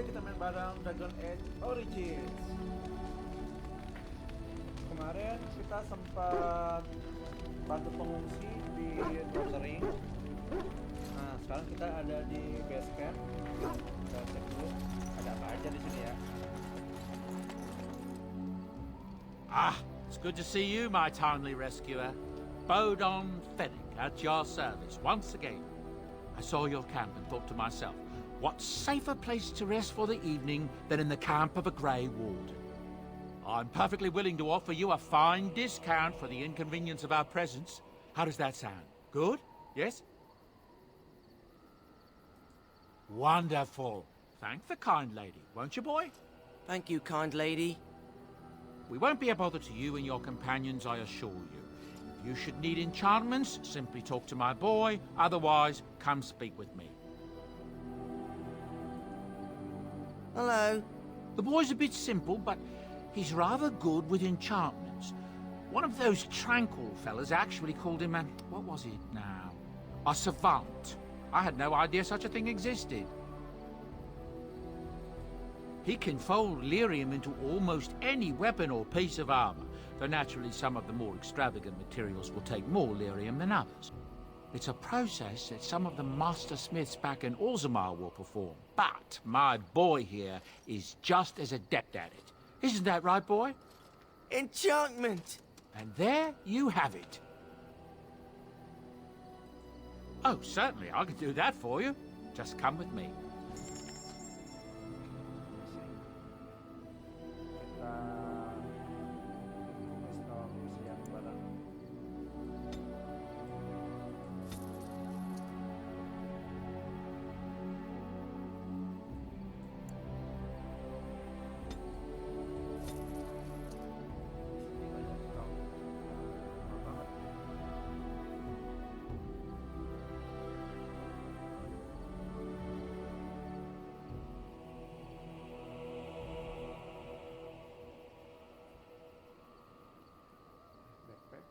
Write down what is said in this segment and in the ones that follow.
kembali kita main bareng Dragon Age Origins. Kemarin kita sempat bantu pengungsi di bareng. Nah, sekarang kita ada di base camp. Kita cek dulu ada apa aja di sini ya. Ah, it's good to see you, my timely rescuer. Bodon Fennec at your service once again. I saw your camp and thought to myself, what safer place to rest for the evening than in the camp of a Grey Warden? I'm perfectly willing to offer you a fine discount for the inconvenience of our presence. How does that sound? Good? Yes? Wonderful. Thank the kind lady, won't you, boy? Thank you, kind lady. We won't be a bother to you and your companions, I assure you. If you should need enchantments, simply talk to my boy. Otherwise, come speak with me. Hello. The boy's a bit simple, but he's rather good with enchantments. One of those tranquil fellas actually called him a... what was it now? A savant. I had no idea such a thing existed. He can fold lyrium into almost any weapon or piece of armor, though naturally some of the more extravagant materials will take more lyrium than others. It's a process that some of the master smiths back in Orzammar will perform, but my boy here is just as adept at it. Isn't that right, boy? Enchantment! And there you have it. Oh, certainly, I can do that for you. Just come with me. Kita install misi yang bareng. Backpack.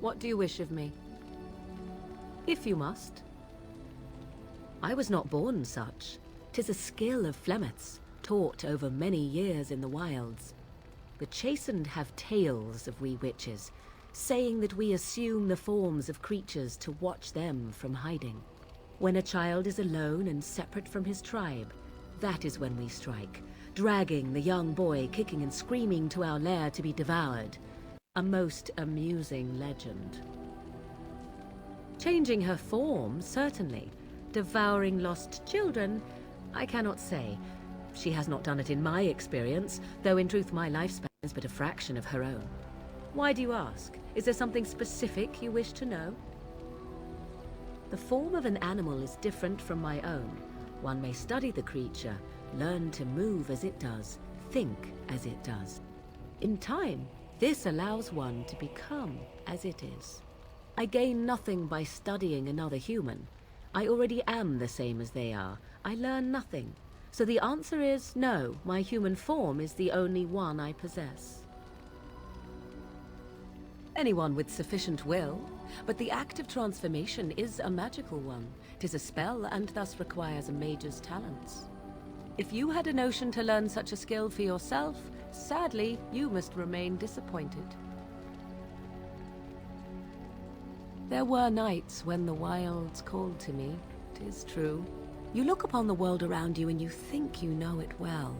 What do you wish of me? If you must. I was not born such. 'Tis a skill of Flemeth's, taught over many years in the wilds. The chastened have tales of we witches, saying that we assume the forms of creatures to watch them from hiding. When a child is alone and separate from his tribe, that is when we strike, dragging the young boy kicking and screaming to our lair to be devoured. A most amusing legend. Changing her form, certainly. Devouring lost children, I cannot say. She has not done it in my experience, though in truth my lifespan is but a fraction of her own. Why do you ask? Is there something specific you wish to know? The form of an animal is different from my own. One may study the creature, learn to move as it does, think as it does. In time, this allows one to become as it is. I gain nothing by studying another human. I already am the same as they are. I learn nothing. So the answer is no, my human form is the only one I possess. Anyone with sufficient will, but the act of transformation is a magical one. 'Tis a spell and thus requires a mage's talents. If you had a notion to learn such a skill for yourself, sadly, you must remain disappointed. There were nights when the wilds called to me, 'tis true. You look upon the world around you and you think you know it well.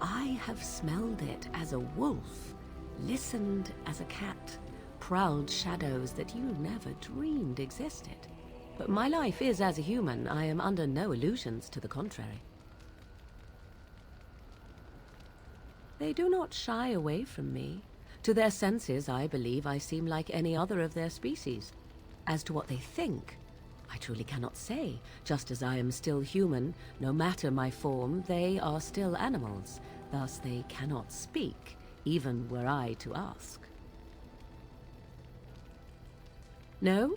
I have smelled it as a wolf, listened as a cat, prowled shadows that you never dreamed existed. But my life is as a human. I am under no illusions to the contrary. They do not shy away from me. To their senses, I believe I seem like any other of their species. As to what they think, I truly cannot say. Just as I am still human, no matter my form, they are still animals. Thus they cannot speak, even were I to ask. No,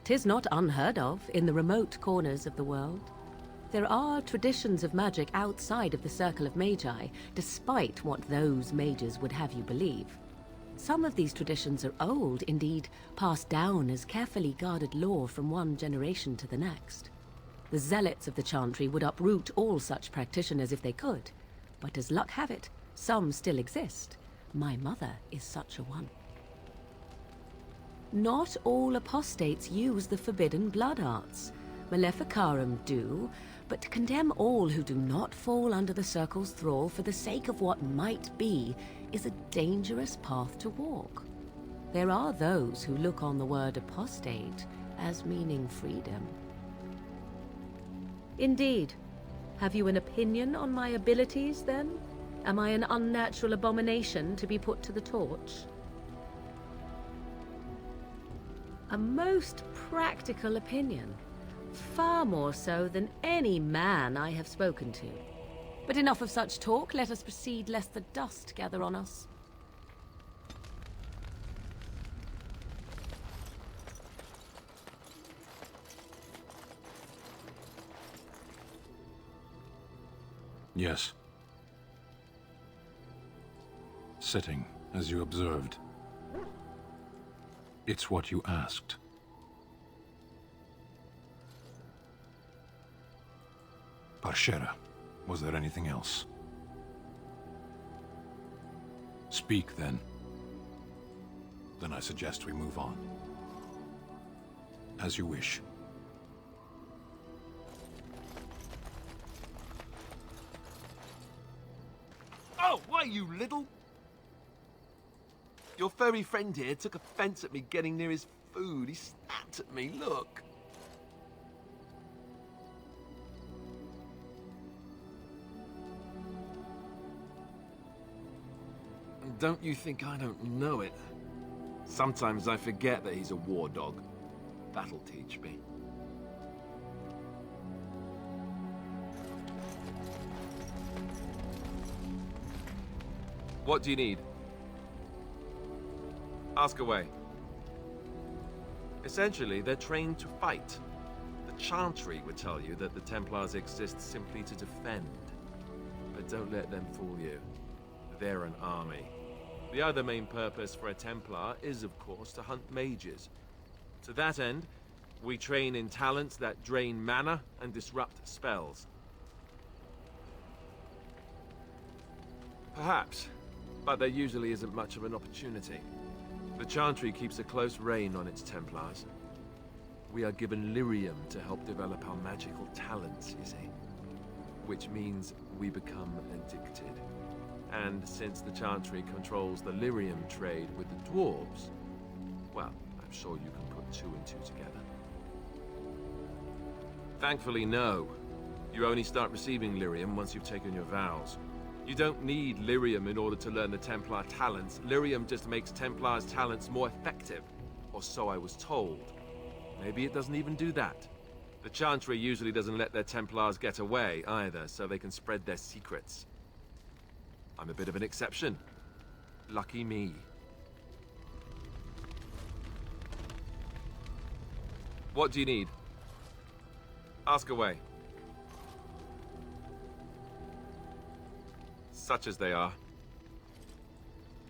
'tis not unheard of in the remote corners of the world. There are traditions of magic outside of the circle of magi, despite what those mages would have you believe. Some of these traditions are old, indeed, passed down as carefully guarded lore from one generation to the next. The zealots of the chantry would uproot all such practitioners if they could, but as luck have it, some still exist. My mother is such a one. Not all apostates use the forbidden blood arts. Maleficarum do, but to condemn all who do not fall under the circle's thrall for the sake of what might be is a dangerous path to walk. There are those who look on the word apostate as meaning freedom. Indeed. Have you an opinion on my abilities, then? Am I an unnatural abomination to be put to the torch? A most practical opinion. Far more so than any man I have spoken to. But enough of such talk, let us proceed lest the dust gather on us. Yes. Sitting, as you observed. It's what you asked. Parshera, was there anything else? Speak, then. Then I suggest we move on. As you wish. Oh, why, you little... Your furry friend here took offense at me getting near his food. He snapped at me, look. Don't you think I don't know it? Sometimes I forget that he's a war dog. That'll teach me. What do you need? Ask away. Essentially, they're trained to fight. The Chantry would tell you that the Templars exist simply to defend. But don't let them fool you. They're an army. The other main purpose for a Templar is, of course, to hunt mages. To that end, we train in talents that drain mana and disrupt spells. Perhaps, but there usually isn't much of an opportunity. The Chantry keeps a close rein on its Templars. We are given lyrium to help develop our magical talents, you see. Which means we become addicted. And since the Chantry controls the lyrium trade with the dwarves, well, I'm sure you can put two and two together? Thankfully, no. You only start receiving lyrium once you've taken your vows. You don't need lyrium in order to learn the Templar talents. Lyrium just makes Templar's talents more effective. Or so I was told. Maybe it doesn't even do that. The Chantry usually doesn't let their Templars get away either, so they can spread their secrets. I'm a bit of an exception. Lucky me. What do you need? Ask away. Such as they are.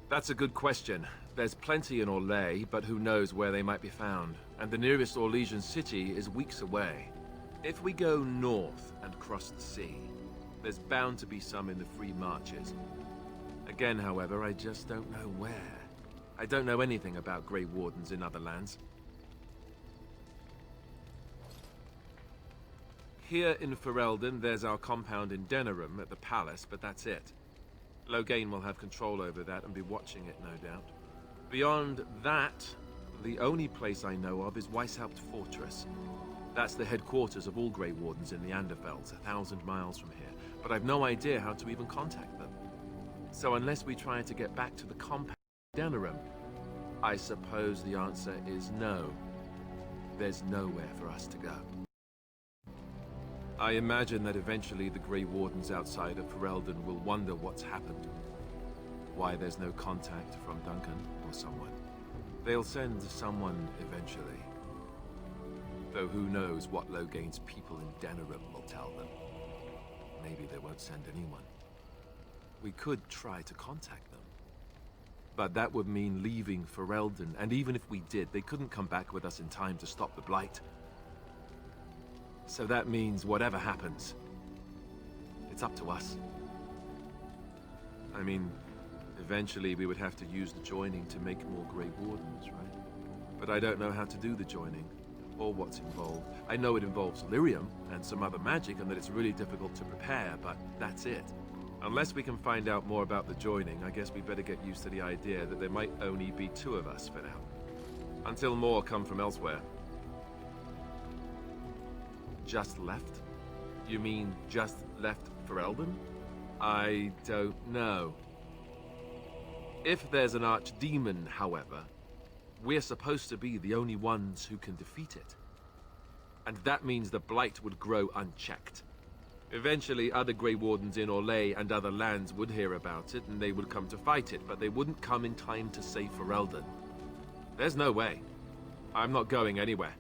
That's a good question. There's plenty in Orlais, but who knows where they might be found. And the nearest Orlesian city is weeks away. If we go north and cross the sea, there's bound to be some in the Free Marches. Again, however, I just don't know where. I don't know anything about Grey Wardens in other lands. Here in Ferelden, there's our compound in Denerim at the palace, but that's it. Loghain will have control over that and be watching it, no doubt. Beyond that, the only place I know of is Weishaupt Fortress. That's the headquarters of all Grey Wardens in the Anderfelds, 1,000 miles from here. But I've no idea how to even contact them. So unless we try to get back to the compound in Denerim, I suppose the answer is no. There's nowhere for us to go. I imagine that eventually the Grey Wardens outside of Ferelden will wonder what's happened. Why there's no contact from Duncan or someone. They'll send someone eventually. Though who knows what Loghain's people in Denerim will tell them. Maybe they won't send anyone. We could try to contact them. But that would mean leaving Ferelden, and even if we did, they couldn't come back with us in time to stop the Blight. So that means whatever happens, it's up to us. I mean, eventually we would have to use the joining to make more Grey Wardens, right? But I don't know how to do the joining, or what's involved. I know it involves lyrium and some other magic, and that it's really difficult to prepare, but that's it. Unless we can find out more about the joining, I guess we better get used to the idea that there might only be two of us for now. Until more come from elsewhere. Just left? You mean just left Ferelden? I don't know. If there's an archdemon, however, we're supposed to be the only ones who can defeat it. And that means the Blight would grow unchecked. Eventually, other Grey Wardens in Orlais and other lands would hear about it, and they would come to fight it, but they wouldn't come in time to save Ferelden. There's no way. I'm not going anywhere.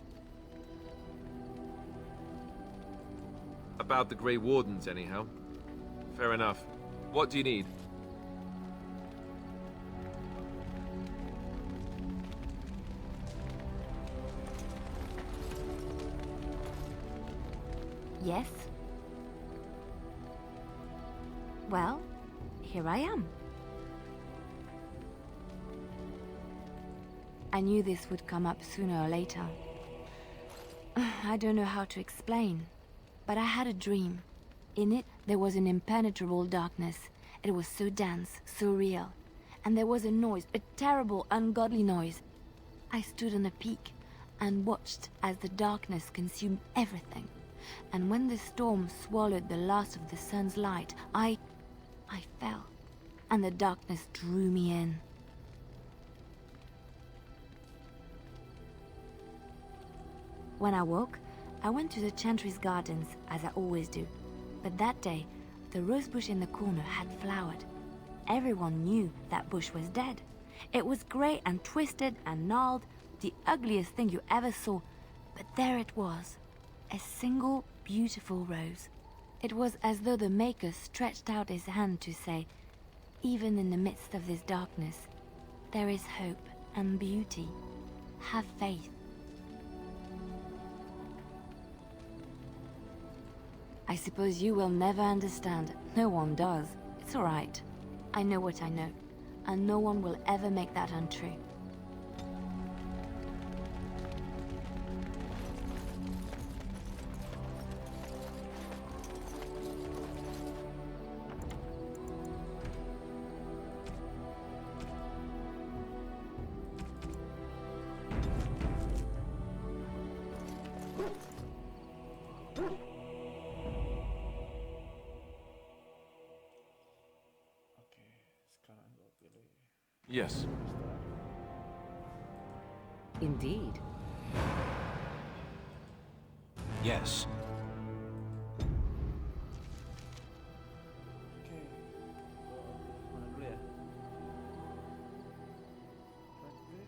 About the Grey Wardens, anyhow. Fair enough. What do you need? Yes? Well, here I am. I knew this would come up sooner or later. I don't know how to explain, but I had a dream. In it, there was an impenetrable darkness. It was so dense, so real. And there was a noise, a terrible, ungodly noise. I stood on a peak and watched as the darkness consumed everything. And when the storm swallowed the last of the sun's light, I fell, and the darkness drew me in. When I woke, I went to the Chantry's gardens, as I always do. But that day, the rose bush in the corner had flowered. Everyone knew that bush was dead. It was grey and twisted and gnarled, the ugliest thing you ever saw. But there it was, a single beautiful rose. It was as though the Maker stretched out his hand to say, even in the midst of this darkness, there is hope and beauty. Have faith. I suppose you will never understand. No one does. It's all right. I know what I know, and no one will ever make that untrue. Yes. Indeed. Yes. Oke. Mana dulu ya? Praktik.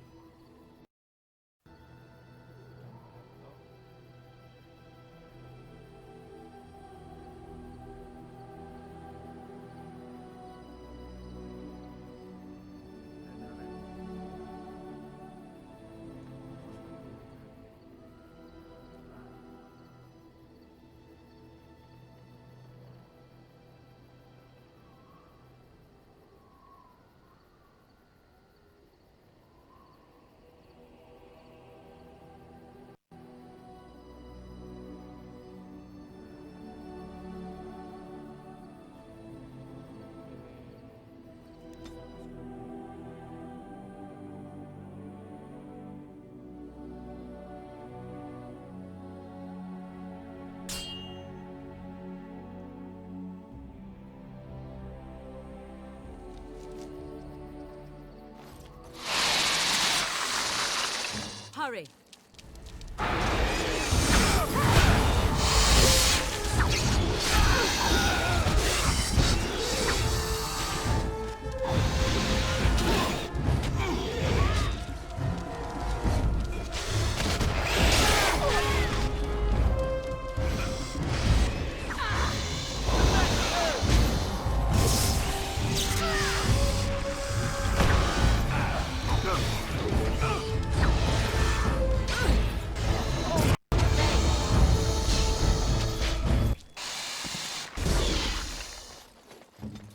Hurry!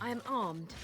I am armed.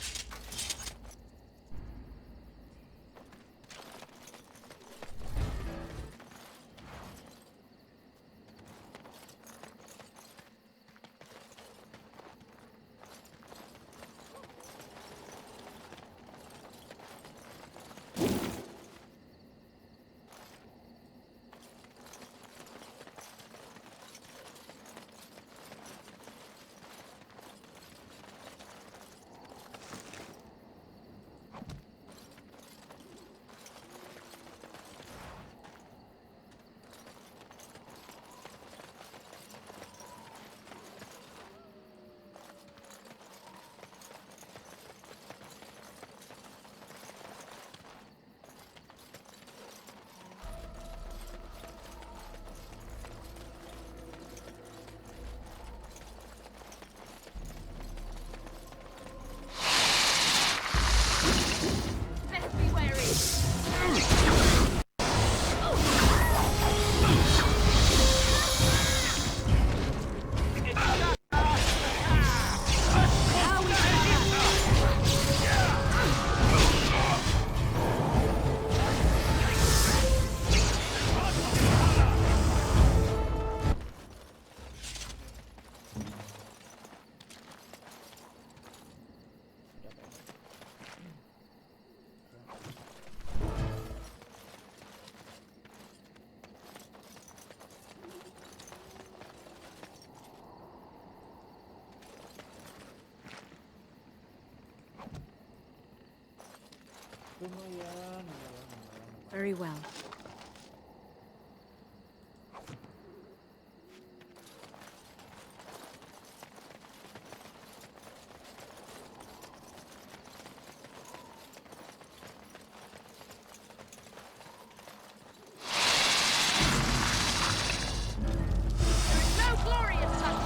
Lumayan. Very well. No glorious touch!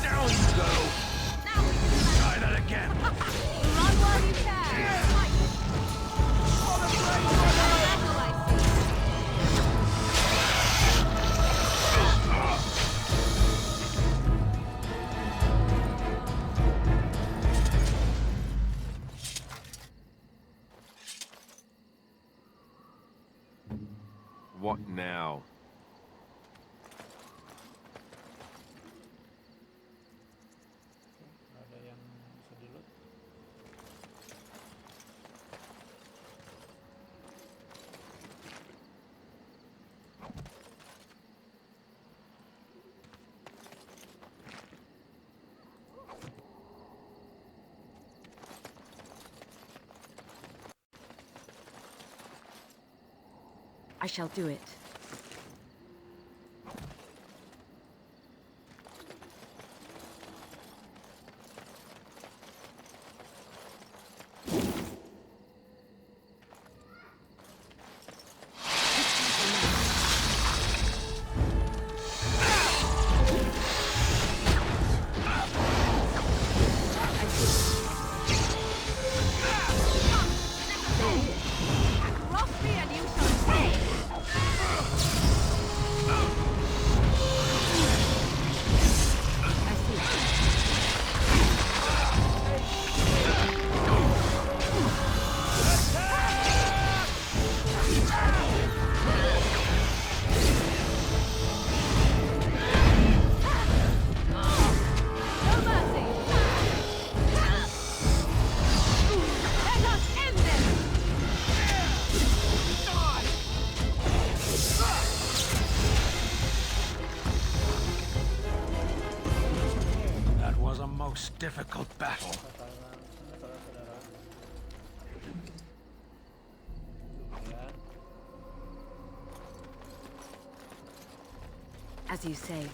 Down you go! Now we can Try that again! run while you can! Fight! Battle, I see. What now? Ada yang bisa di-loot. I shall do it. Cross me and you shall pay! I see. No mercy! Let us end this! That was a most difficult battle. Saudara-saudara. Lumayan. As you say.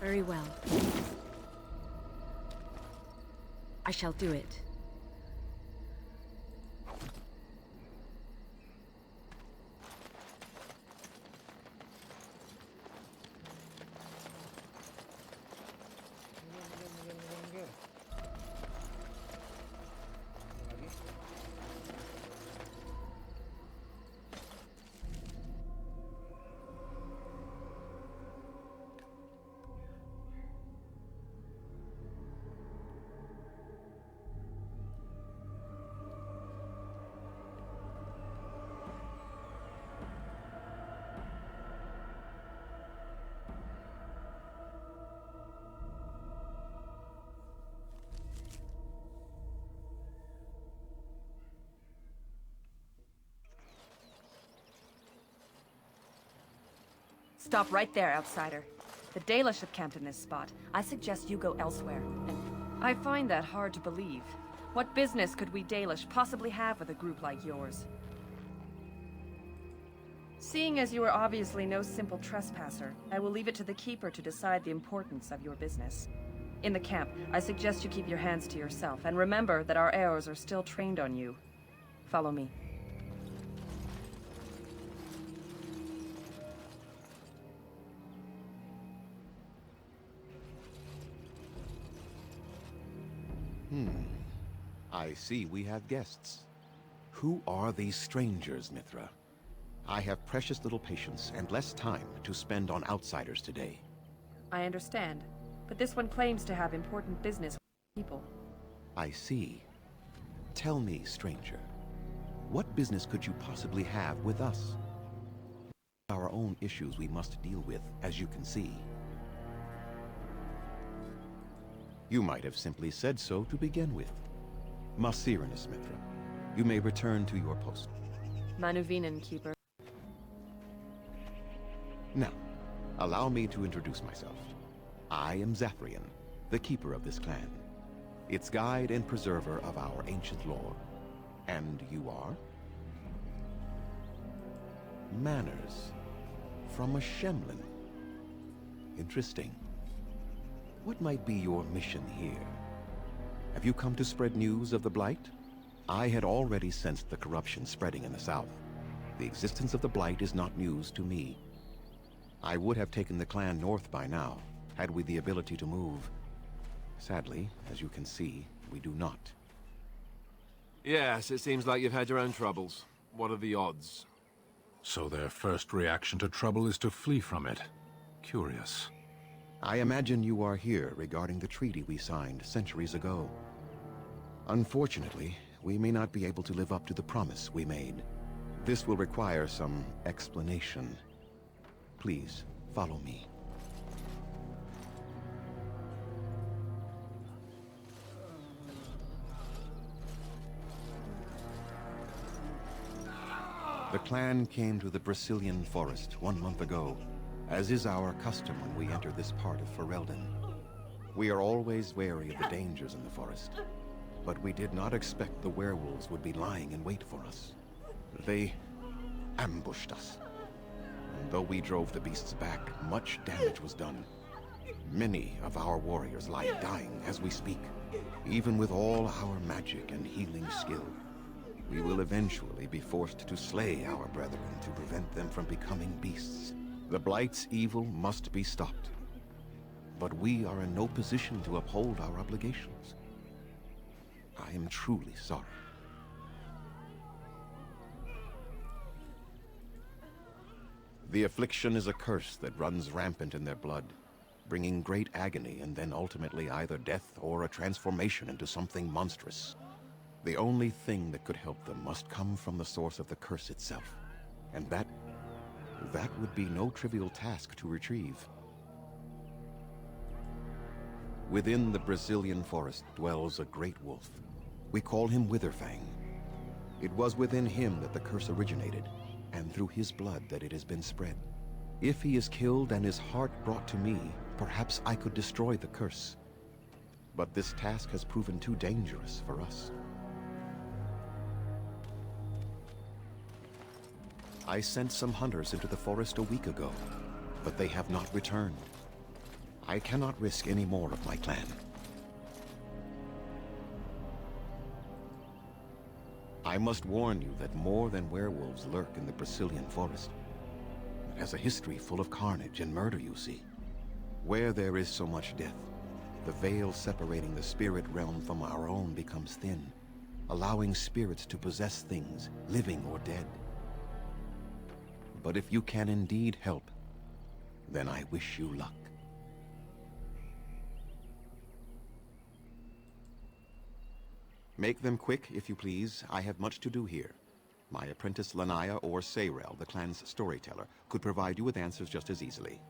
Very well. I shall do it. Minggir. Lagi. Stop right there, outsider. The Dalish have camped in this spot. I suggest you go elsewhere. And I find that hard to believe. What business could we Dalish possibly have with a group like yours? Seeing as you are obviously no simple trespasser, I will leave it to the Keeper to decide the importance of your business. In the camp, I suggest you keep your hands to yourself, and remember that our arrows are still trained on you. Follow me. I see we have guests. Who are these strangers, Mithra? I have precious little patience and less time to spend on outsiders today. I understand, but this one claims to have important business with people. I see. Tell me, stranger, what business could you possibly have with us? Our own issues we must deal with, as you can see. You might have simply said so to begin with. Masirinus, Mithra. You may return to your post. Manuvinen, Keeper. Now, allow me to introduce myself. I am Zathrian, the keeper of this clan, its guide and preserver of our ancient lore. And you are? Manners. From a Shemlin. Interesting. What might be your mission here? Have you come to spread news of the Blight? I had already sensed the corruption spreading in the south. The existence of the Blight is not news to me. I would have taken the clan north by now, had we the ability to move. Sadly, as you can see, we do not. Yes, it seems like you've had your own troubles. What are the odds? So their first reaction to trouble is to flee from it. Curious. I imagine you are here regarding the treaty we signed centuries ago. Unfortunately, we may not be able to live up to the promise we made. This will require some explanation. Please, follow me. The clan came to the Brazilian forest 1 month ago. as is our custom when we enter this part of Ferelden. We are always wary of the dangers in the forest, but we did not expect the werewolves would be lying in wait for us. They ambushed us. And though we drove the beasts back, much damage was done. Many of our warriors lie dying as we speak. Even with all our magic and healing skill, we will eventually be forced to slay our brethren to prevent them from becoming beasts. The Blight's evil must be stopped. But we are in no position to uphold our obligations. I am truly sorry. The affliction is a curse that runs rampant in their blood, bringing great agony and then ultimately either death or a transformation into something monstrous. The only thing that could help them must come from the source of the curse itself. And that would be no trivial task to retrieve. Within the Brazilian forest dwells a great wolf. We call him Witherfang. It was within him that the curse originated, and through his blood that it has been spread. If he is killed and his heart brought to me, perhaps I could destroy the curse. But this task has proven too dangerous for us. I sent some hunters into the forest a week ago, but they have not returned. I cannot risk any more of my clan. I must warn you that more than werewolves lurk in the Brazilian forest. It has a history full of carnage and murder, you see. Where there is so much death, the veil separating the spirit realm from our own becomes thin, allowing spirits to possess things, living or dead. But if you can indeed help, then I wish you luck. Make them quick, if you please. I have much to do here. My apprentice Lanaya or Sayrel, the clan's storyteller, could provide you with answers just as easily.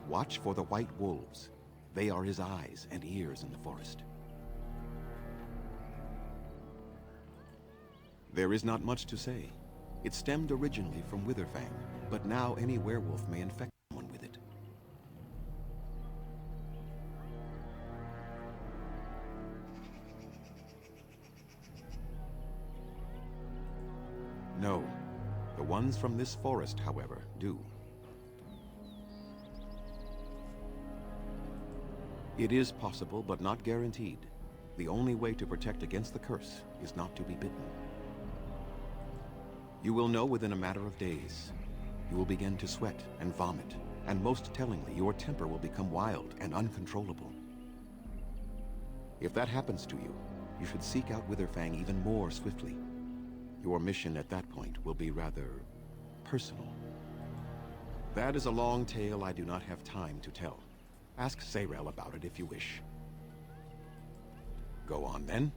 Watch for the white wolves. They are his eyes and ears in the forest. There is not much to say. It stemmed originally from Witherfang, but now any werewolf may infect someone with it. No. The ones from this forest, however, do. It is possible, but not guaranteed. The only way to protect against the curse is not to be bitten. You will know within a matter of days. You will begin to sweat and vomit, and most tellingly, your temper will become wild and uncontrollable. If that happens to you, you should seek out Witherfang even more swiftly. Your mission at that point will be rather personal. That is a long tale I do not have time to tell. Ask Sayrel about it if you wish. Go on then.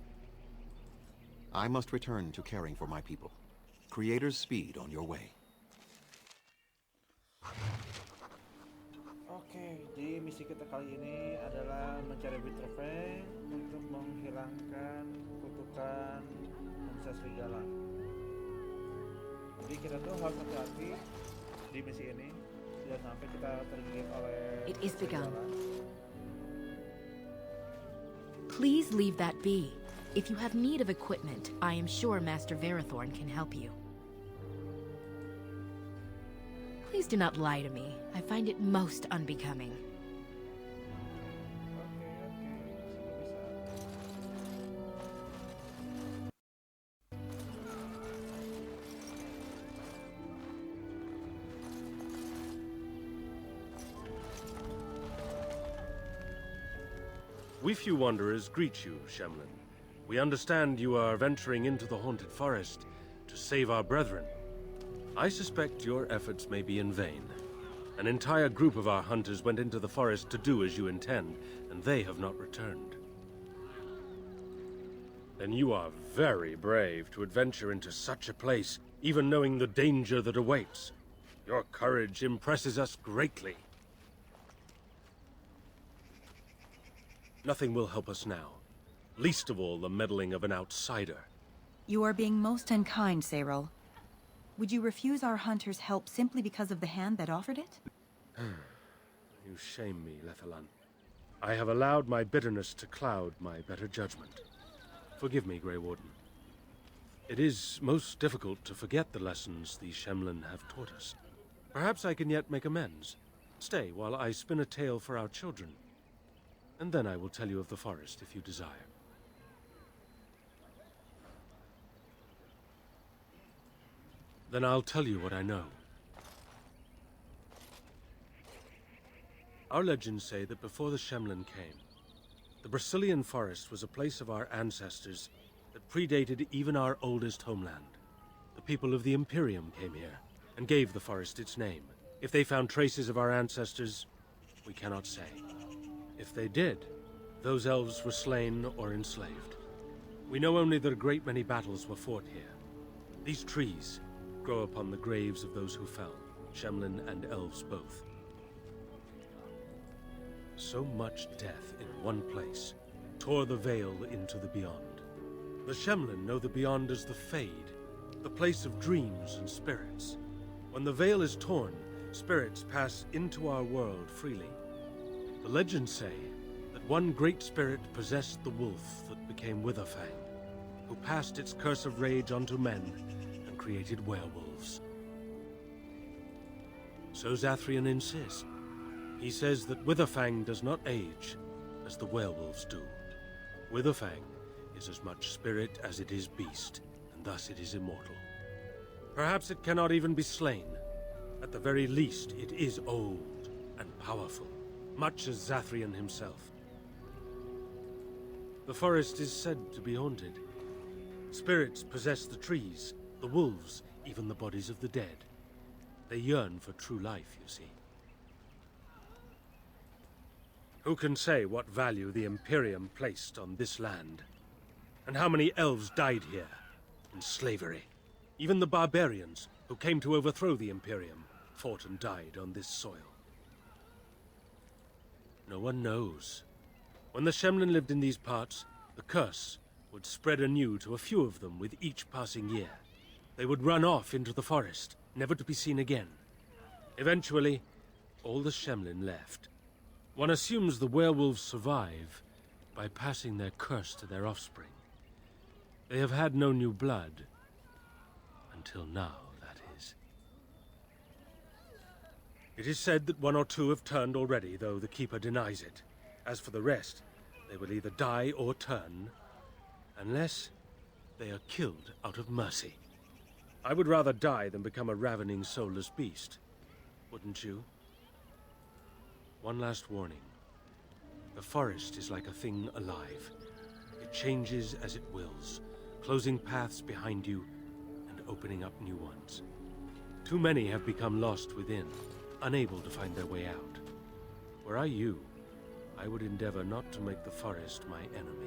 I must return to caring for my people. Creator's speed on your way. Oke, di misi kita kali ini adalah mencari Witherfang untuk menghilangkan kutukan manusia serigala. Jadi kita tuh harus hati-hati di misi ini, jangan sampai kita tergigit oleh It is begun. serigala. Please leave that be. If you have need of equipment, I am sure Master Verathorn can help you. Please do not lie to me. I find it most unbecoming. We few wanderers greet you, Shemlin. We understand you are venturing into the haunted forest to save our brethren. I suspect your efforts may be in vain. An entire group of our hunters went into the forest to do as you intend, and they have not returned. Then you are very brave to adventure into such a place, even knowing the danger that awaits. Your courage impresses us greatly. Nothing will help us now. Least of all the meddling of an outsider. You are being most unkind, Sayrel. Would you refuse our hunters' help simply because of the hand that offered it? You shame me, Lethalan. I have allowed my bitterness to cloud my better judgment. Forgive me, Grey Warden. It is most difficult to forget the lessons the Shemlen have taught us. Perhaps I can yet make amends. Stay while I spin a tale for our children, and then I will tell you of the forest if you desire. Then I'll tell you what I know. Our legends say that before the Shemlen came, the Brazilian forest was a place of our ancestors that predated even our oldest homeland. The people of the Imperium came here and gave the forest its name. If they found traces of our ancestors, we cannot say. If they did, those elves were slain or enslaved. We know only that a great many battles were fought here. These trees grow upon the graves of those who fell, Shemlen and elves both. So much death in one place tore the veil into the beyond. The Shemlen know the beyond as the Fade, the place of dreams and spirits. When the veil is torn, spirits pass into our world freely. The legends say that one great spirit possessed the wolf that became Witherfang, who passed its curse of rage onto men and created werewolves. So Zathrian insists. He says that Witherfang does not age as the werewolves do. Witherfang is as much spirit as it is beast, and thus it is immortal. Perhaps it cannot even be slain. At the very least, it is old and powerful, much as Zathrian himself. The forest is said to be haunted. Spirits possess the trees, the wolves, even the bodies of the dead. They yearn for true life, you see. Who can say what value the Imperium placed on this land? And how many elves died here, in slavery? Even the barbarians, who came to overthrow the Imperium, fought and died on this soil. No one knows. When the Shemlen lived in these parts, the curse would spread anew to a few of them with each passing year. They would run off into the forest, never to be seen again. Eventually, all the Shemlen left. One assumes the werewolves survive by passing their curse to their offspring. They have had no new blood. Until now, that is. It is said that one or two have turned already, though the Keeper denies it. As for the rest, they will either die or turn, unless they are killed out of mercy. I would rather die than become a ravening, soulless beast. Wouldn't you? One last warning. The forest is like a thing alive. It changes as it wills, closing paths behind you and opening up new ones. Too many have become lost within, unable to find their way out. Were I you, I would endeavor not to make the forest my enemy.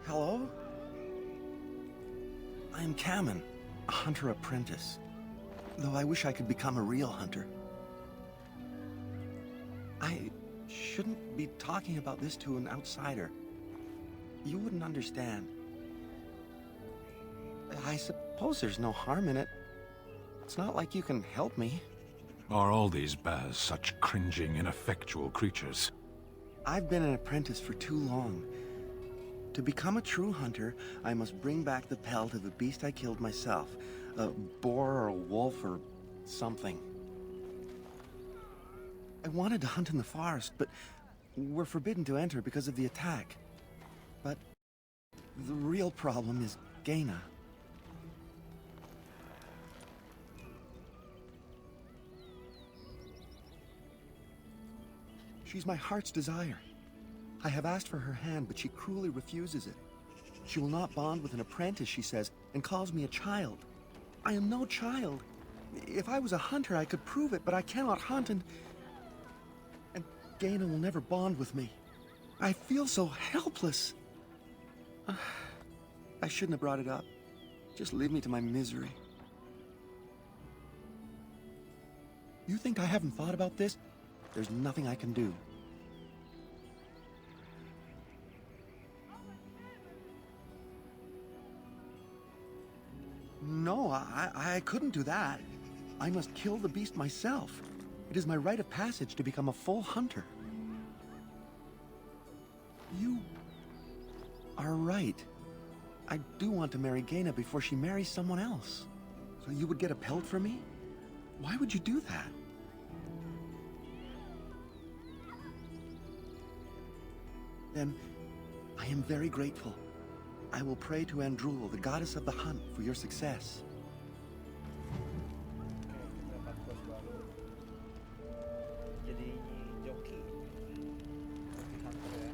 Hello? I am Kamen, a hunter apprentice. Though I wish I could become a real hunter. I shouldn't be talking about this to an outsider. You wouldn't understand. I suppose there's no harm in it. It's not like you can help me. Are all these Baz such cringing, ineffectual creatures? I've been an apprentice for too long. To become a true hunter, I must bring back the pelt of a beast I killed myself. A boar or a wolf or something. I wanted to hunt in the forest, but we're forbidden to enter because of the attack. But the real problem is Gaina. She's my heart's desire. I have asked for her hand, but she cruelly refuses it. She will not bond with an apprentice, she says, and calls me a child. I am no child. If I was a hunter, I could prove it, but I cannot hunt, and Gaina will never bond with me. I feel so helpless. I shouldn't have brought it up. Just leave me to my misery. You think I haven't thought about this? There's nothing I can do. No, I couldn't do that. I must kill the beast myself. It is my rite of passage to become a full hunter. You are right. I do want to marry Gaina before she marries someone else. So you would get a pelt for me? Why would you do that? Then, I am very grateful. I will pray to Andrul, the goddess of the hunt, for your success. Kita dapat quest baru. Jadi joki. Joki hunter ya.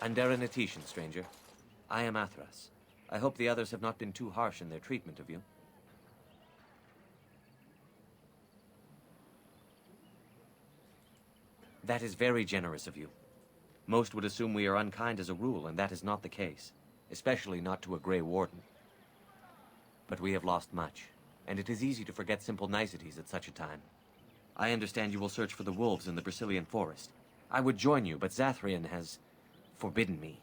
Anderanetitian, stranger. I am Athras. I hope the others have not been too harsh in their treatment of you. That is very generous of you. Most would assume we are unkind as a rule, and that is not the case. Especially not to a Grey Warden. But we have lost much, and it is easy to forget simple niceties at such a time. I understand you will search for the wolves in the Brazilian forest. I would join you, but Zathrian has forbidden me.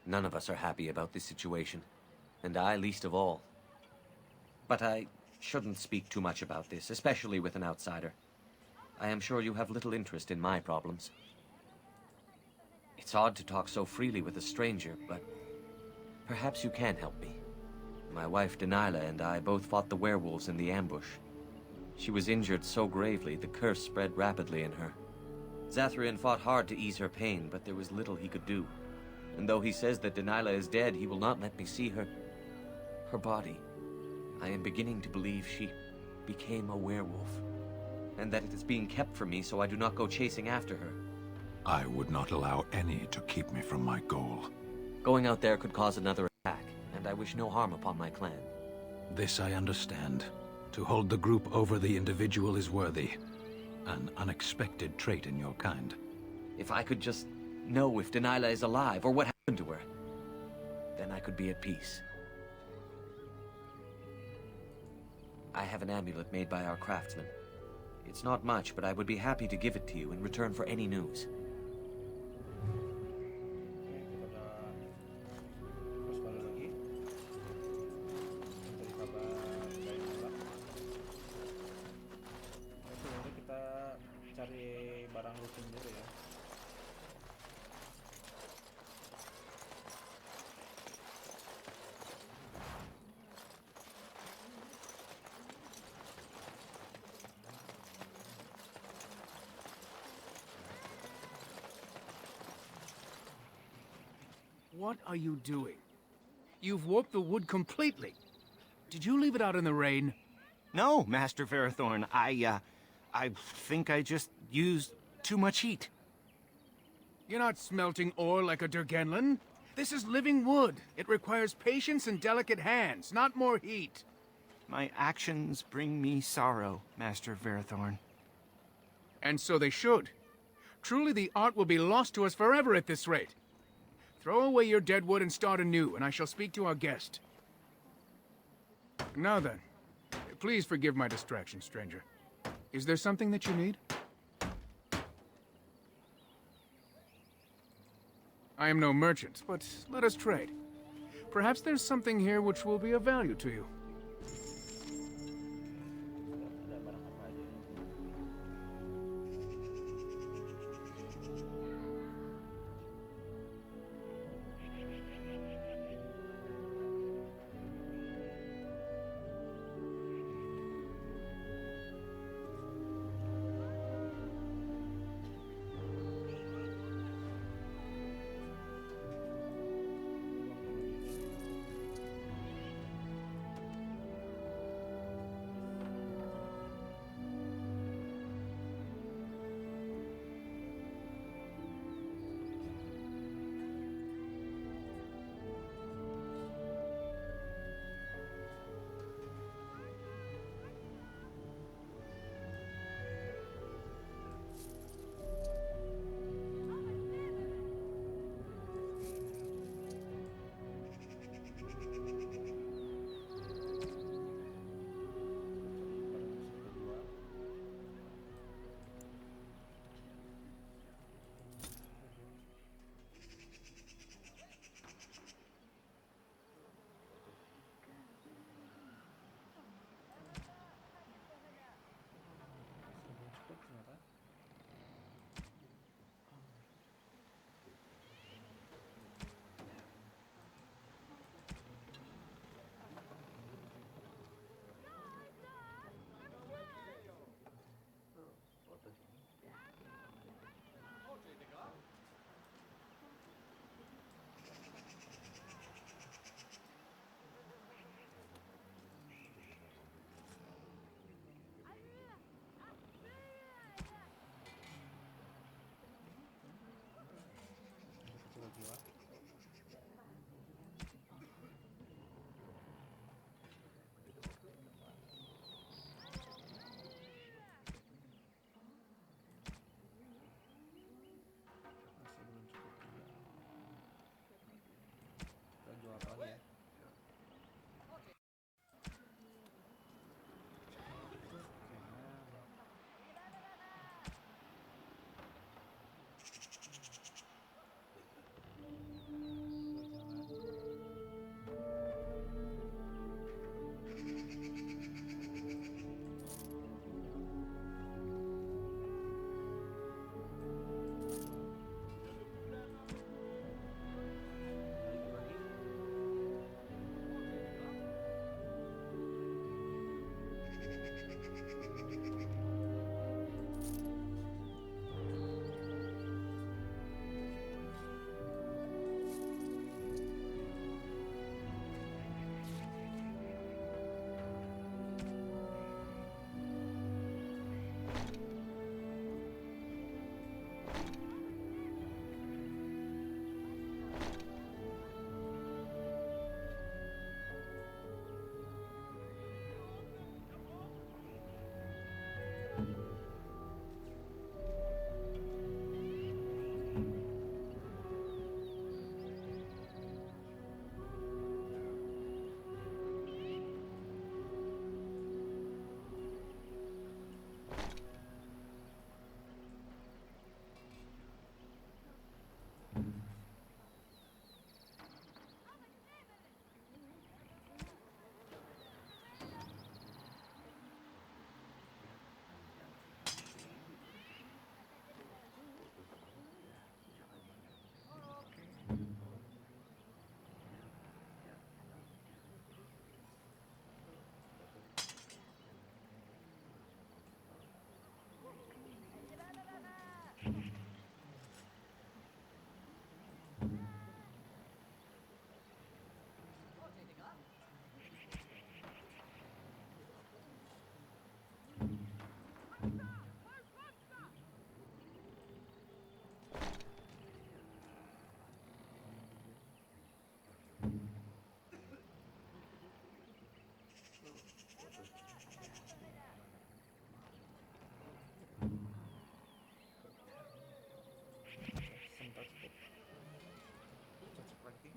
None of us are happy about this situation, and I least of all. But I shouldn't speak too much about this, especially with an outsider. I am sure you have little interest in my problems. It's odd to talk so freely with a stranger, but perhaps you can help me. My wife Delilah and I both fought the werewolves in the ambush. She was injured so gravely, the curse spread rapidly in her. Zathrian fought hard to ease her pain, but there was little he could do. And though he says that Delilah is dead, he will not let me see her body. I am beginning to believe she became a werewolf, and that it is being kept from me so I do not go chasing after her. I would not allow any to keep me from my goal. Going out there could cause another attack, and I wish no harm upon my clan. This I understand. To hold the group over the individual is worthy. An unexpected trait in your kind. If I could just know if Delilah is alive, or what happened to her, then I could be at peace. I have an amulet made by our craftsman. It's not much, but I would be happy to give it to you in return for any news. Cari barang rutin dulu ya. What are you doing? You've warped the wood completely. Did you leave it out in the rain? No, Master Verithorn. I think I just used too much heat. You're not smelting ore like a Durgenlin. This is living wood. It requires patience and delicate hands, not more heat. My actions bring me sorrow, Master Verithorn. And so they should. Truly the art will be lost to us forever at this rate. Throw away your dead wood and start anew, and I shall speak to our guest. Now then, please forgive my distraction, stranger. Is there something that you need? I am no merchant, but let us trade. Perhaps there's something here which will be of value to you.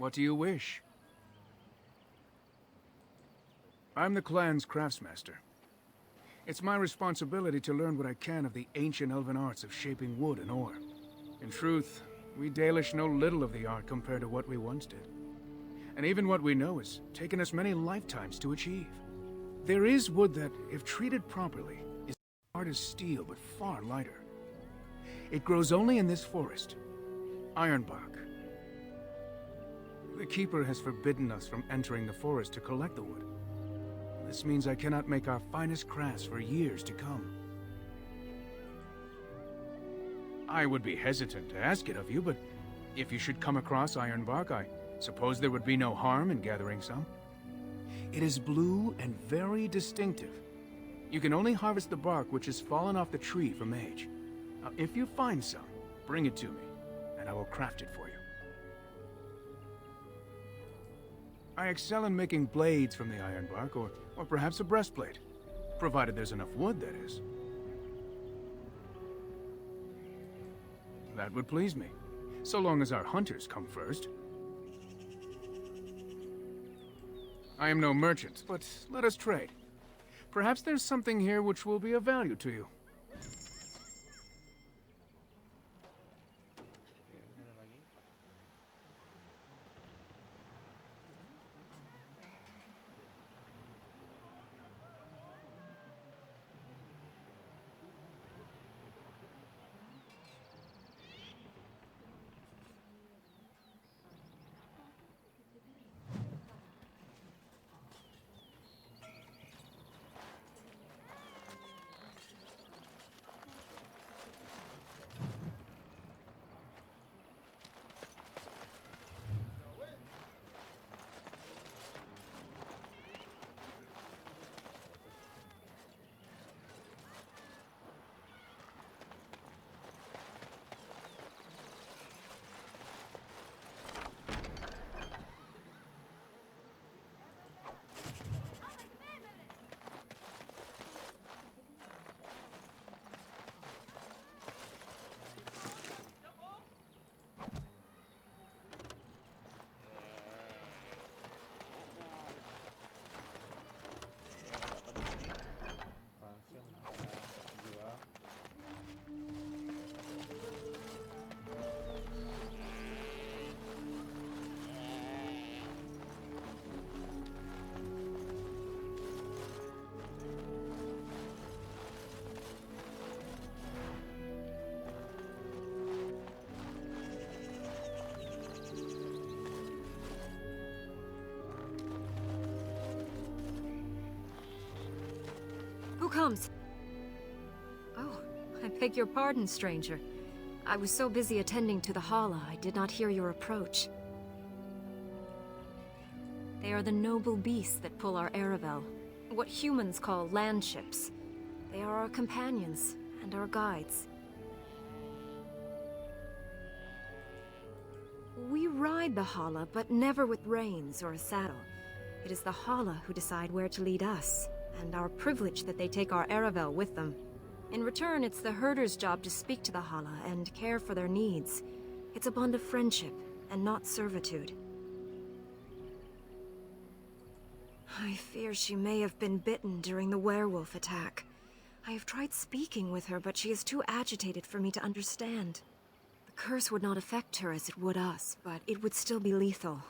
What do you wish? I'm the clan's craftsmaster. It's my responsibility to learn what I can of the ancient elven arts of shaping wood and ore. In truth, we Dalish know little of the art compared to what we once did. And even what we know has taken us many lifetimes to achieve. There is wood that, if treated properly, is hard as steel but far lighter. It grows only in this forest, Ironbark. The Keeper has forbidden us from entering the forest to collect the wood. This means I cannot make our finest crafts for years to come. I would be hesitant to ask it of you, but if you should come across Ironbark, I suppose there would be no harm in gathering some. It is blue and very distinctive. You can only harvest the bark which has fallen off the tree from age. Now, if you find some, bring it to me, and I will craft it for you. I excel in making blades from the ironbark, or perhaps a breastplate. Provided there's enough wood, that is. That would please me, so long as our hunters come first. I am no merchant, but let us trade. Perhaps there's something here which will be of value to you. Who comes? Oh, I beg your pardon, stranger. I was so busy attending to the Hala, I did not hear your approach. They are the noble beasts that pull our Aravel, what humans call land ships. They are our companions and our guides. We ride the Hala, but never with reins or a saddle. It is the Hala who decide where to lead us, and our privilege that they take our Aravel with them. In return, it's the herder's job to speak to the Hala and care for their needs. It's a bond of friendship, and not servitude. I fear she may have been bitten during the werewolf attack. I have tried speaking with her, but she is too agitated for me to understand. The curse would not affect her as it would us, but it would still be lethal,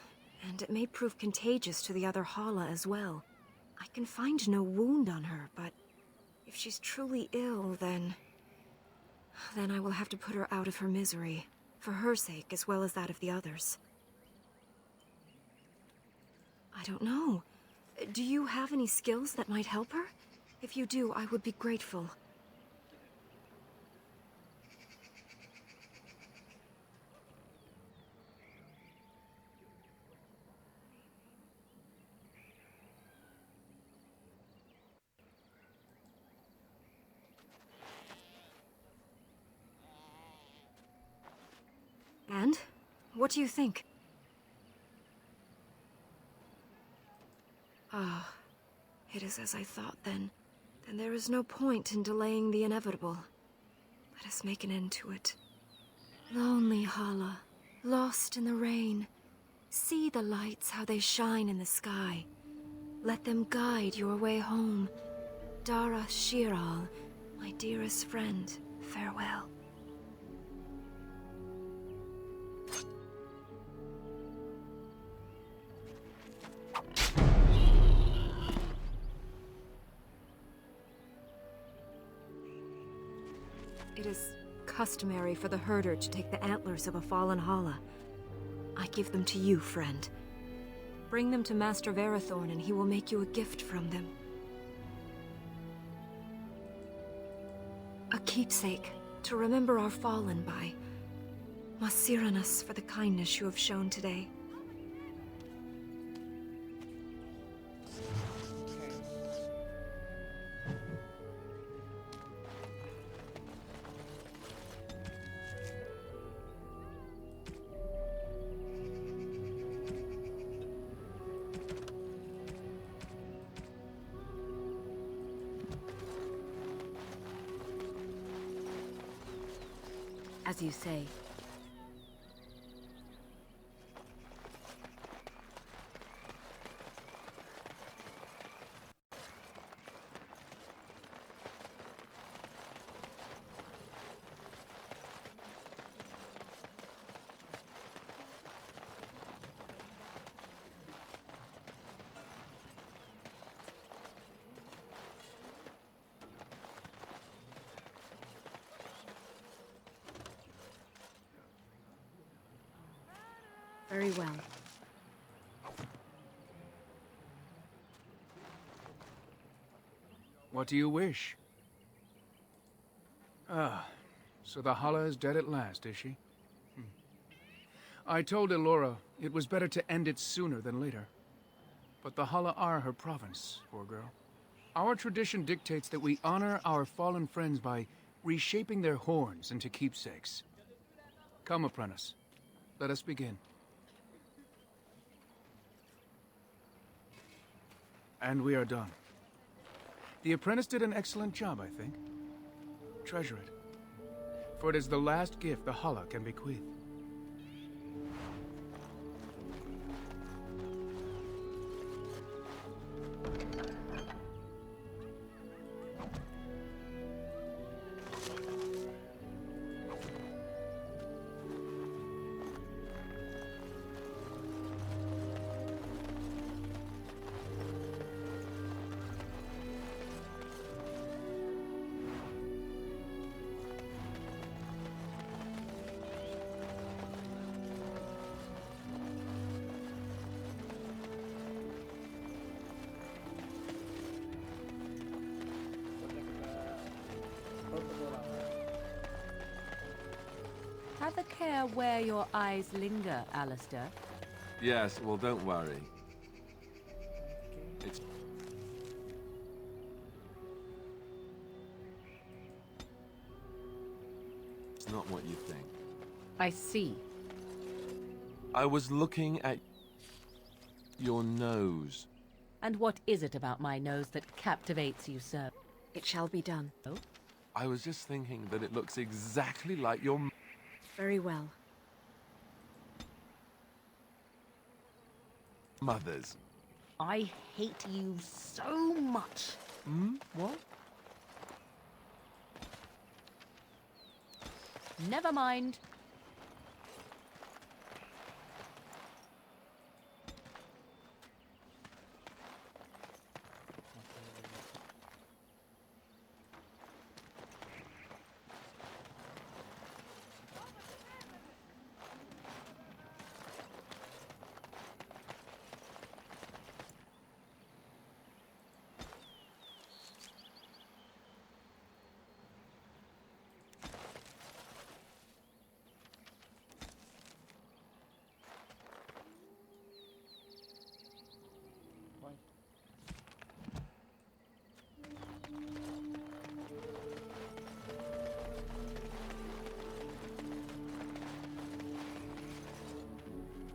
and it may prove contagious to the other Hala as well. I can find no wound on her, but if she's truly ill, then I will have to put her out of her misery, for her sake as well as that of the others. I don't know. Do you have any skills that might help her? If you do, I would be grateful. And? What do you think? Ah, it is as I thought then. Then there is no point in delaying the inevitable. Let us make an end to it. Lonely Hala, lost in the rain. See the lights, how they shine in the sky. Let them guide your way home. Dara Shiral, my dearest friend, farewell. It is customary for the herder to take the antlers of a fallen Hala. I give them to you, friend. Bring them to Master Verathorn and he will make you a gift from them. A keepsake to remember our fallen by. Masiranas for the kindness you have shown today. As you say. Very well. What do you wish? Ah, so the Hala is dead at last, is she? I told Elora it was better to end it sooner than later. But the Hala are her province, poor girl. Our tradition dictates that we honor our fallen friends by reshaping their horns into keepsakes. Come, apprentice. Let us begin. And we are done. The apprentice did an excellent job, I think. Treasure it. For it is the last gift the Hala can bequeath. Have a care where your eyes linger, Alistair. Yes, well, don't worry. It's not what you think. I see. I was looking at your nose. And what is it about my nose that captivates you, sir? It shall be done. Oh? I was just thinking that it looks exactly like your Very well. mother's. I hate you so much. Hmm? What? Never mind.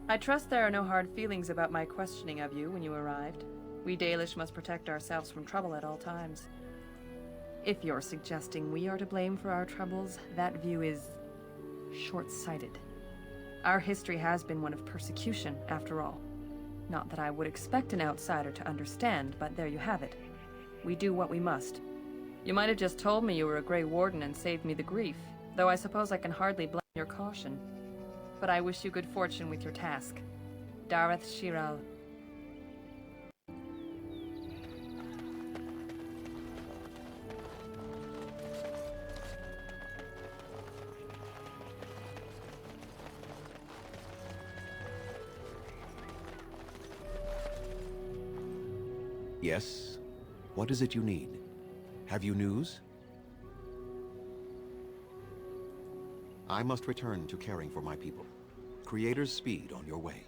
I trust there are no hard feelings about my questioning of you when you arrived. We Dalish must protect ourselves from trouble at all times. If you're suggesting we are to blame for our troubles, that view is short-sighted. Our history has been one of persecution, after all. Not that I would expect an outsider to understand, but there you have it. We do what we must. You might have just told me you were a Grey Warden and saved me the grief, though I suppose I can hardly blame your caution. But I wish you good fortune with your task. Dareth Shiral. Yes? What is it you need? Have you news? I must return to caring for my people. Creator's speed on your way.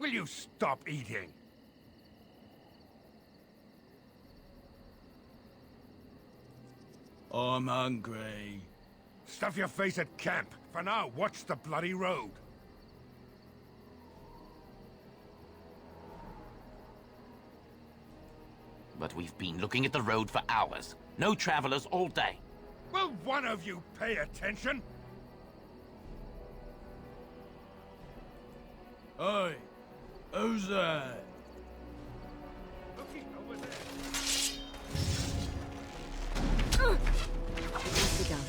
Will you stop eating? I'm hungry. Stuff your face at camp. For now, watch the bloody road. But we've been looking at the road for hours. No travelers all day. Will one of you pay attention? Hey, who's that? Looking over there. Nicely done.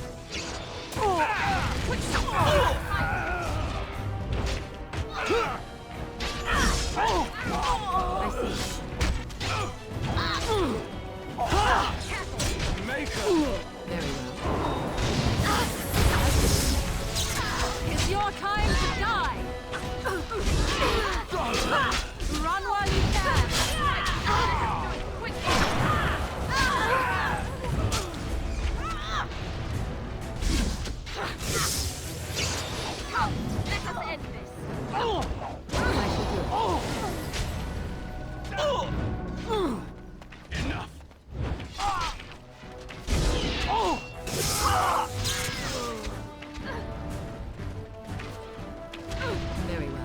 I see. Very well. It's your time to die! Run while you can! Let us end this! Enough. Very well.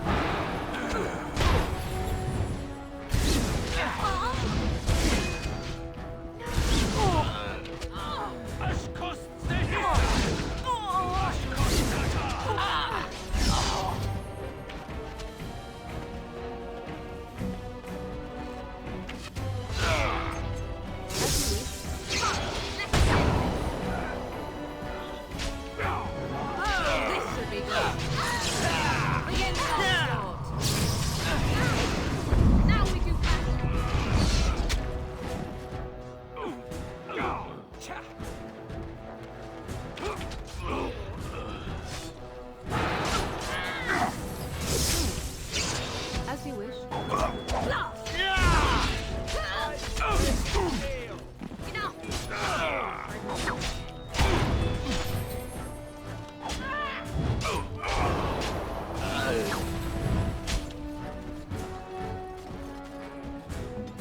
This should be good. Begin the onslaught. Now we do As you wish.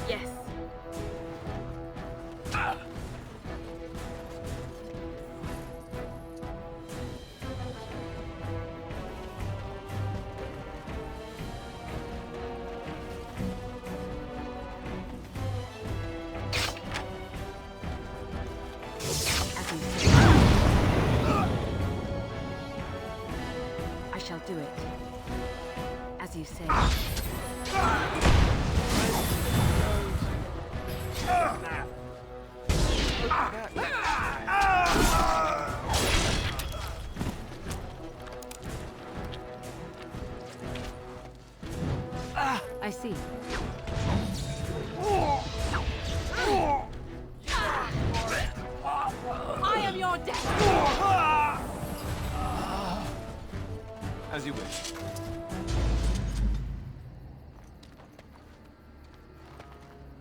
Yes. I shall do it. As you say. see. I am your death! As you wish.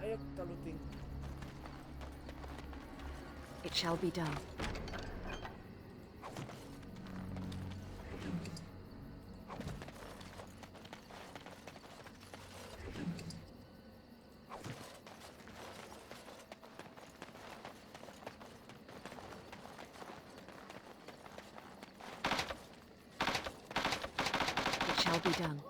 Ayo kita looting. It shall be done. It shall be done.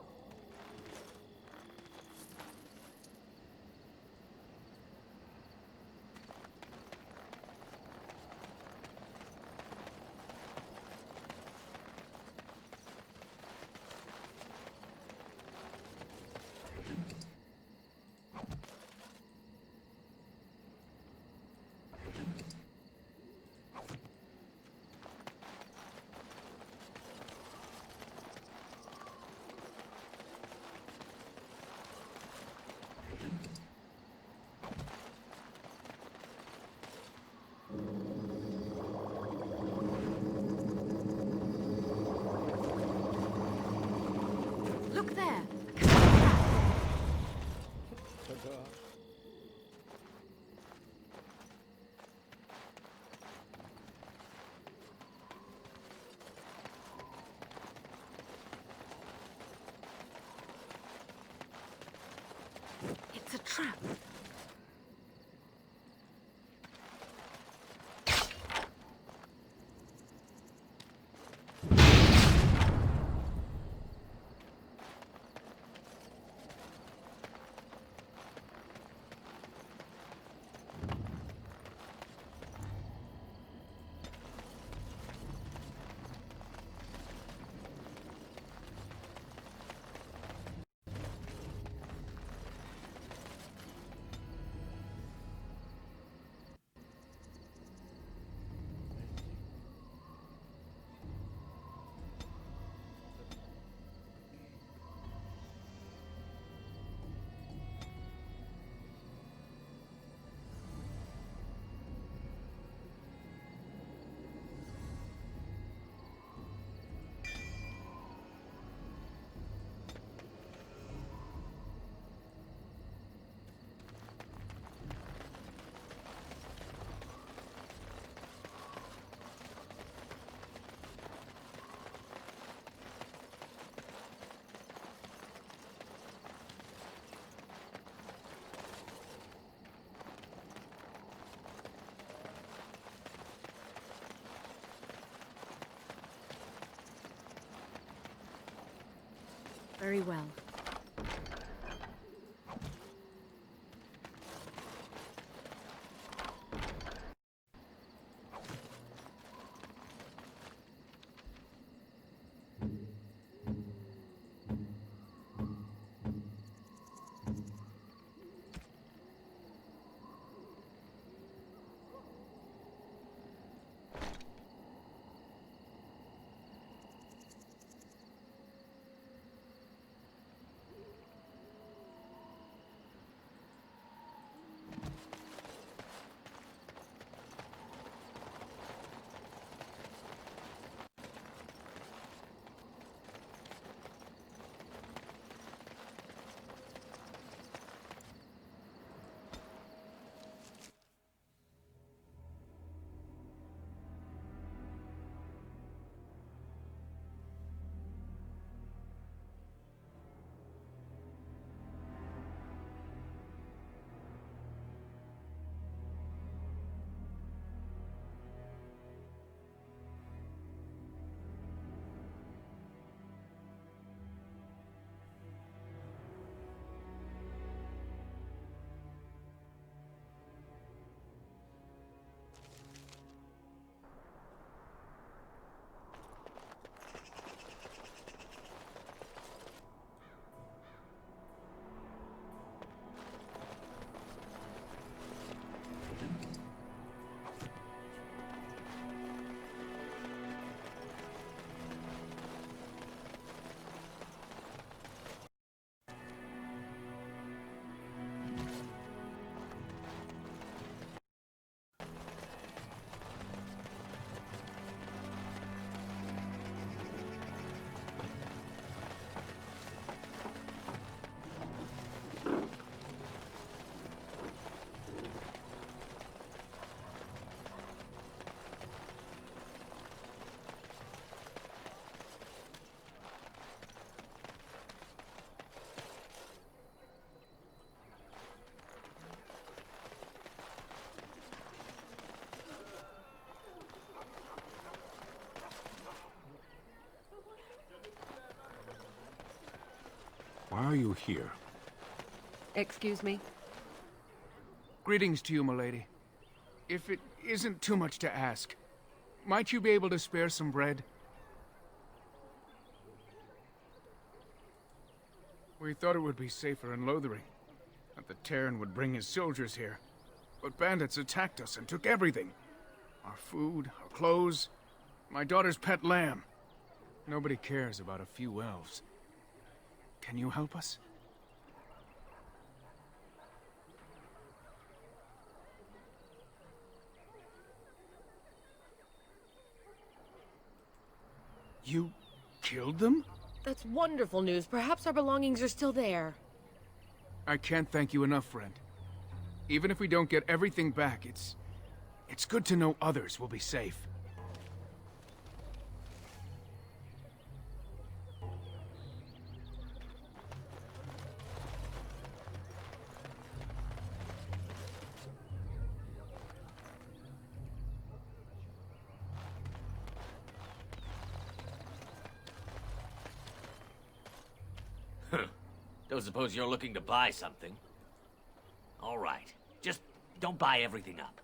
Look there! It's a trap. Very well. Why are you here? Excuse me? Greetings to you, milady. If it isn't too much to ask, might you be able to spare some bread? We thought it would be safer in Lothering, that the Terran would bring his soldiers here. But bandits attacked us and took everything. Our food, our clothes, my daughter's pet lamb. Nobody cares about a few elves. Can you help us? You killed them? That's wonderful news. Perhaps our belongings are still there. I can't thank you enough, friend. Even if we don't get everything back, it's good to know others will be safe. Don't suppose you're looking to buy something? All right. Just don't buy everything up.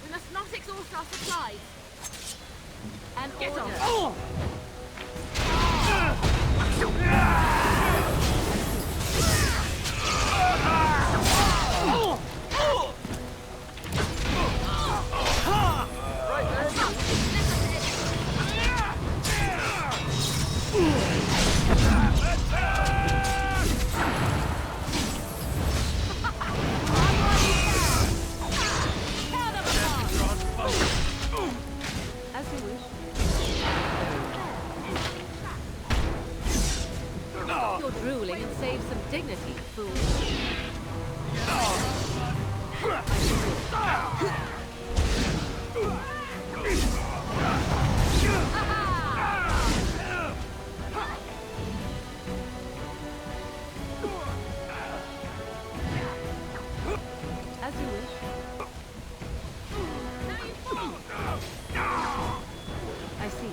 We must not exhaust our supplies. And Get order. on. Oh! As you wish. You're drooling and save some dignity, fool. As you wish. I see.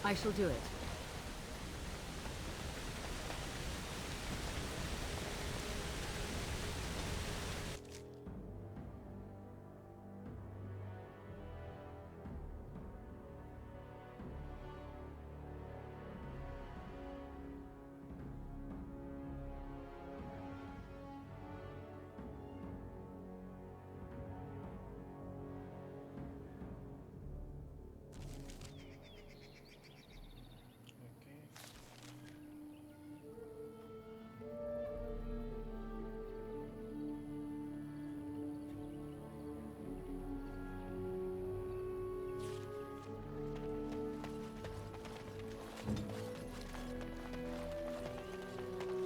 I shall do it.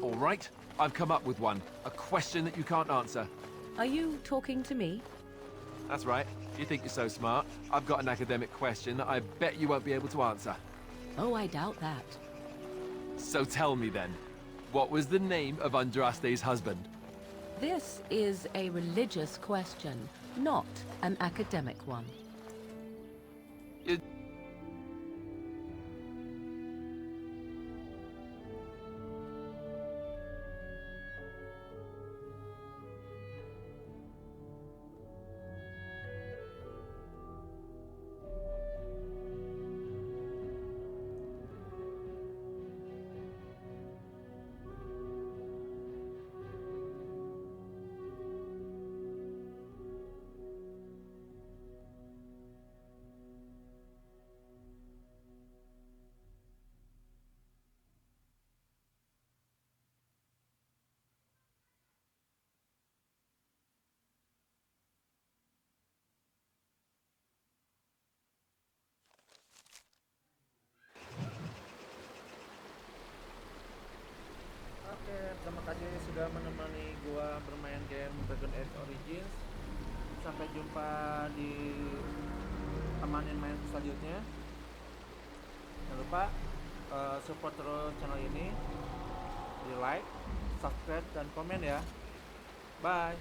All right, I've come up with one. A question that you can't answer. Are you talking to me? That's right. You think you're so smart. I've got an academic question that I bet you won't be able to answer. Oh, I doubt that. So tell me then, what was the name of Andraste's husband? This is a religious question, not an academic one. Oke, terima kasih sudah menemani gua bermain game Dragon Age Origins. Sampai jumpa di temanin main selanjutnya. Jangan lupa support terus channel ini, di like, subscribe, dan komen ya. Bye.